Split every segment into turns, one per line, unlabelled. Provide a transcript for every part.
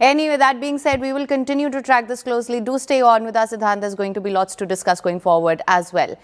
Anyway, that being said, we will continue to track this closely. Do stay on with us, Siddhant. There's going to be lots to discuss going forward as well.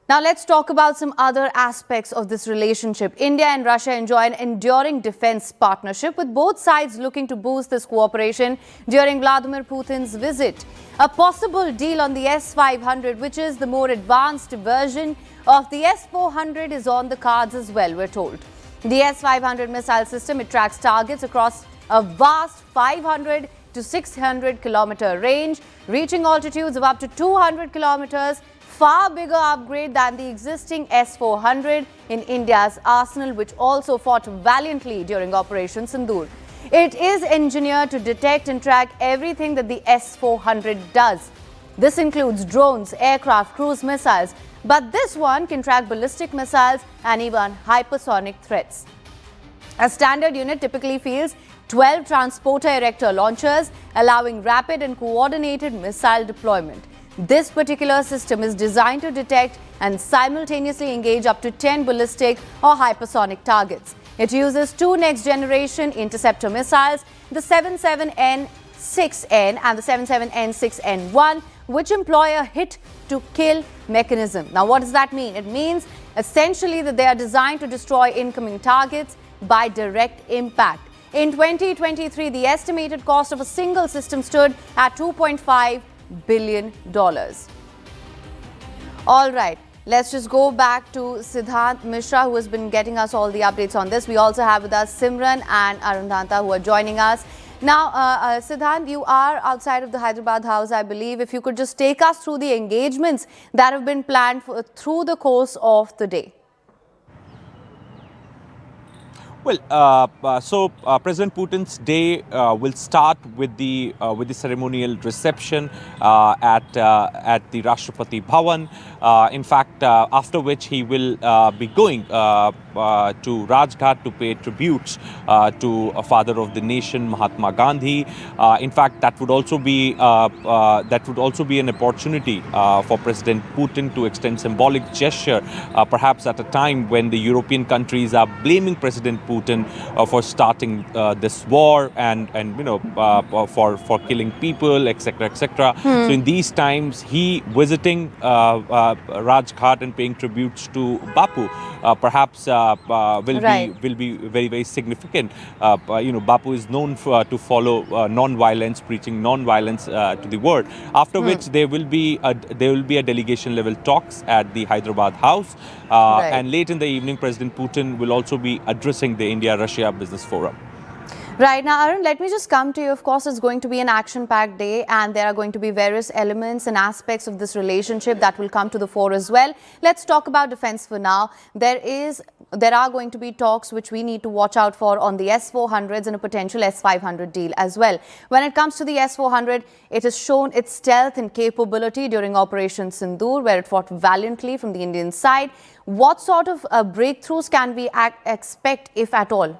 Now, let's talk about some other aspects of this relationship. India and Russia enjoy an enduring defense partnership, with both sides looking to boost this cooperation during Vladimir Putin's visit. A possible deal on the S-500, which is the more advanced version of the S-400, is on the cards as well, we're told. The S-500 missile system, it tracks targets across a vast 500 to 600 kilometer range, reaching altitudes of up to 200 kilometers. Far bigger upgrade than the existing S-400 in India's arsenal, which also fought valiantly during Operation Sindoor. It is engineered to detect and track everything that the S-400 does. This includes drones, aircraft, cruise missiles, but this one can track ballistic missiles and even hypersonic threats. A standard unit typically fields 12 transporter-erector launchers, allowing rapid and coordinated missile deployment. This particular system is designed to detect and simultaneously engage up to 10 ballistic or hypersonic targets. It uses two next-generation interceptor missiles, the 77N6N and the 77N6N1, which employ a hit-to-kill mechanism. Now, what does that mean? It means essentially that they are designed to destroy incoming targets by direct impact. In 2023, the estimated cost of a single system stood at $2.5 billion. All right, let's just go back to Siddhant Mishra, who has been getting us all the updates on this. We also have with us Simran and Arundhanta, who are joining us. Now, Siddhant, you are outside of the Hyderabad house, I believe. If you could just take us through the engagements that have been planned through the course of the day.
Well, President Putin's day will start with the ceremonial reception at the Rashtrapati Bhavan. In fact, after which he will be going to Rajghat to pay tributes to a father of the nation, Mahatma Gandhi. In fact, that would also be an opportunity for President Putin to extend symbolic gesture, perhaps at a time when the European countries are blaming President Putin for starting this war and for killing people, etc., etc. So in these times, he visiting Rajghat and paying tributes to Bapu perhaps will be very, very significant. Bapu is known to follow non-violence, preaching non-violence to the world. After which there will be a delegation level talks at the Hyderabad house, and late in the evening, President Putin will also be addressing the India-Russia Business Forum.
Right. Now, Arun, let me just come to you. Of course, it's going to be an action-packed day, and there are going to be various elements and aspects of this relationship that will come to the fore as well. Let's talk about defense for now. There are going to be talks which we need to watch out for on the S-400s and a potential S-500 deal as well. When it comes to the S-400, it has shown its stealth and capability during Operation Sindoor, where it fought valiantly from the Indian side. What sort of breakthroughs can we expect, if at all?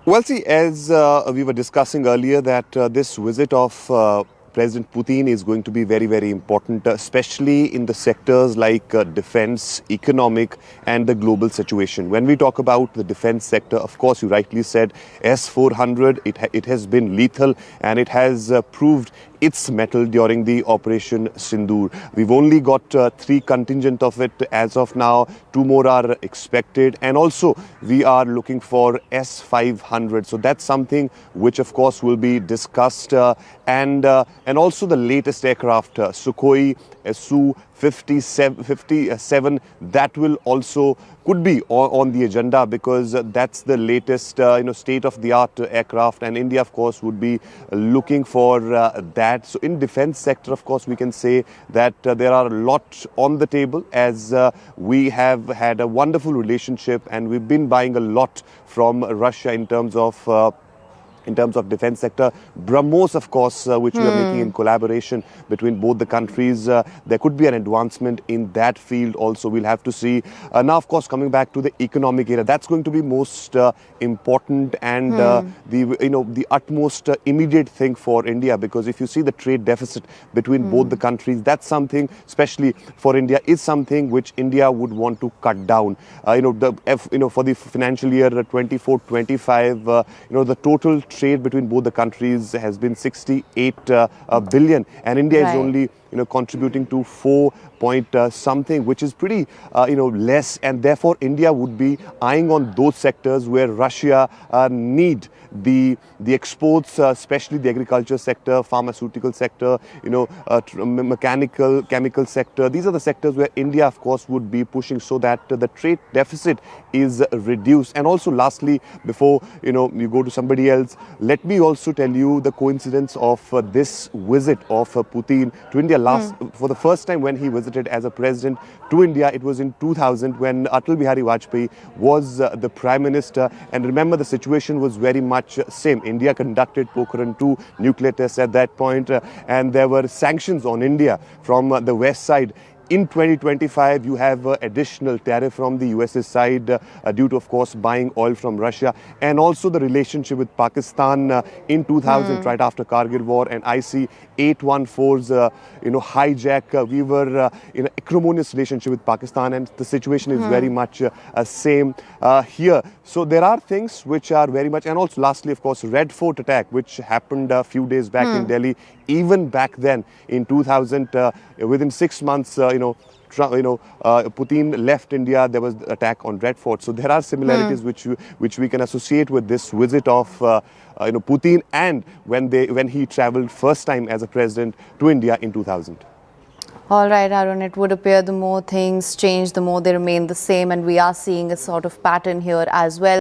Well, see, as we were discussing earlier, that this visit of President Putin is going to be very, very important, especially in the sectors like defense, economic and the global situation. When we talk about the defense sector, of course, you rightly said S-400, it has been lethal and it has proved its mettle during the Operation Sindoor. We've only got 3 contingent of it as of now. 2 more are expected, and also we are looking for S-500. So that's something which, of course, will be discussed, and also the latest aircraft, Sukhoi Su-57, that will also could be on the agenda, because that's the latest state-of-the-art aircraft, and India, of course, would be looking for that. So in defense sector, of course, we can say that there are a lot on the table, as we have had a wonderful relationship and we've been buying a lot from Russia in terms of in terms of defense sector. BrahMos, of course, which we are making in collaboration between both the countries. There could be an advancement in that field also. We'll have to see. Now, of course, coming back to the economic area, that's going to be most important and the utmost immediate thing for India, because if you see the trade deficit between both the countries, that's something, especially for India, is something which India would want to cut down. For the financial year 24-25, the total trade between both the countries has been 68 billion, and India is only contributing to 4 point something, which is pretty less, and therefore India would be eyeing on those sectors where Russia need the exports, especially the agriculture sector, pharmaceutical sector, mechanical, chemical sector. These are the sectors where India, of course, would be pushing so that the trade deficit is reduced. And also, lastly, before you go to somebody else, let me also tell you the coincidence of this visit of Putin to India for the first time when he visited as a president to India. It was in 2000 when Atal Bihari Vajpayee was the Prime Minister. And remember, the situation was very much same. India conducted Pokhran-2 nuclear tests at that point, and there were sanctions on India from the west side. In 2025, you have additional tariff from the US's side due to, of course, buying oil from Russia, and also the relationship with Pakistan in 2000, right after Kargil war, and IC-814's hijack. We were in an acrimonious relationship with Pakistan, and the situation is very much same here. So there are things which are very much, and also lastly, of course, Red Fort attack, which happened a few days back in Delhi. Even back then, in 2000, within 6 months, Putin left India. There was the attack on Red Fort. So there are similarities which we can associate with this visit of Putin, and when he travelled first time as a president to India in 2000.
All right, Arun, it would appear the more things change, the more they remain the same, and we are seeing a sort of pattern here as well.